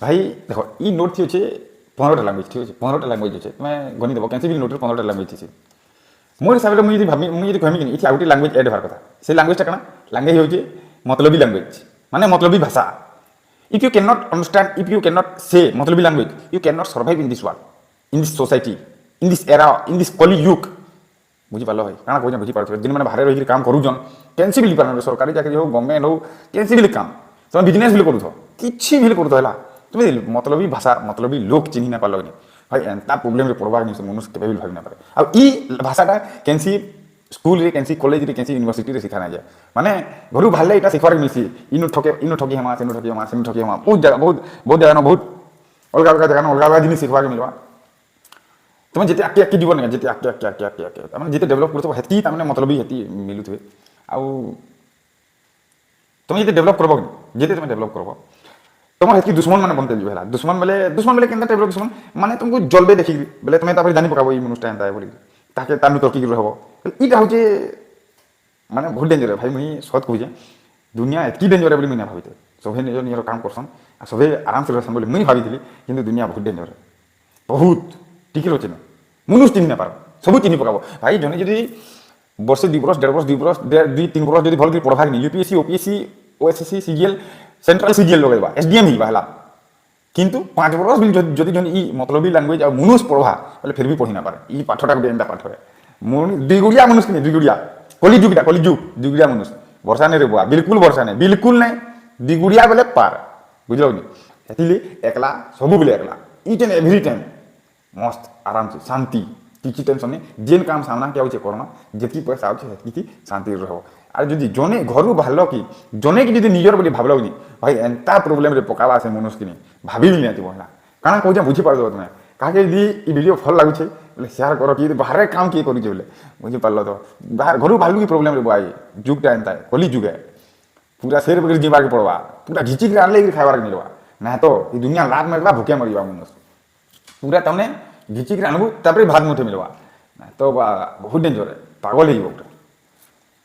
भाई देख इ नोट थी अच्छे 15टा लैंग्वेज ठीक है 15टा लैंग्वेज अच्छे तुम्हें गणि देव कैसे भी नोट 15टा लैंग्वेज थी मोर हिसाब से मुझे भाभी मुझे कहमी कि इथे आउटे लैंग्वेज ऐड होबार कथा से लैंग्वेजटा कଣା लैंग्वेज होचे मतलबी लैंग्वेज माने मतलबी भाषा if you can not understand if you can not से मतलबी language you can not survive in this world in this society in this era in this कली युग बुझी पाल भाई काଣା कहूँ बुझी पार्थ दिन मैंने बाहर रही काम करूँ कैंसी भी पार सरकारी चाकरी हो गवर्नमेंट हो कैंसी भी काम तुम बिजनेस भी करूथ किसी भी करूथ है तुम्हें मतलबी भाषा मतलबी लोक चिन्ह ना पार्ल भाई एंता प्रोब्लेम पड़वा मनुष्य के भाभी ना पारे आ भाषाटा कैंसी स्कूल रे कैंसी कॉलेज रे कैंसी यूनिवर्सिटी रे सिखा ना जाए माने घर बाहर यहाँ शिखबार मिसी इनु ठकी हमा सेनु ठकी हमा सेनु ठकी हमा बहुत जगह बहुत अलग अलग जगह अलग अलग जिन शिखबार मिलवा तुम जिते आके आके जीवन जिते आके आके आके आके आके तुम जिते डेभलप करथो हेती तामने मतलबी हेती मिलुथबे आउ तुम जिते डेभलप करबो जिते तुम डेभलप करबो तुम हेती दुश्मन माने बनते जो हैला दुश्मन बेले केनता टाइप दुश्मन माने तुमको जलबे देखि बेले तुम तापर जानि पकाबो ई मनुष्य एंता बोली ताके तानु तर्की रहबो इटा होचे माने बहुत डेंजर भाई मुई सत कहूजे दुनिया एतकी डेंजर बोली मुई ना भाबिते सभे निज निजर काम करसन आ सभे आराम से रहसन बोली मुई भाबिथिली किंतु दुनिया बहुत डेंजर बहुत टिके रोचे ना मनुष्य चिन्ह ना पार सब चिन्ह पकाबो भाई जने जदि वर्ष 2 वर्ष 1.5 वर्ष 2 वर्ष 2-3 वर्ष जदि भल पढ़ा कि UPSC OPSC OSSC CGL central CGL लगेबा एसडीएम ही बाहला किंतु 5 वर्ष भी जदि जन ई मतलबी लैंग्वेज आ मनुष्य पढ़वा बोले फिर भी पढ़ी ना पारे ई पाठटा गुटे एंता पाठ है दुगुड़िया मनुष्य नहीं दुगुड़िया कलिजुगटा कलिजुग दुगुड़िया मनुष्य वर्षा नहीं रे बुआ बिल्कुल नहीं दुगुड़िया बोले पार बुझलो नि हेतिले एकला सब बोले एकला ईच एंड एवरी टाइम मस्त आराम से शांति किसी टेंशन नहीं जेन काम सामना क्या होचे करना जेती पैसा आउचे हेती शांति रहबो आर जदि जने घरु बाहरलो कि जने कि जदि निजर बोली भाबलो नि भाई एंता प्रॉब्लम रे पकावा से मनुष्य कि भाबी नि आती बोला काना कहू बुझी पार दो तुमे काके यदि ई वीडियो भल लागु छे बोले शेयर करो कि बाहर काम किए करू छे बोले बुझी पारलो तो बाहर घरु बाहरलु की प्रॉब्लम रे बुआई जुगटा एंता कली जुग है पूरा शेर बगैर जीवा के पड़वा पूरा घिची के आनले खाइबार के मिलवा ना तो ई दुनिया लात मारला भूखे मरिबा मनुष्य पूरा तमने घिची के आनबू तापर भात मुठे मिलवा तो बहुत डेंजर है पागल ही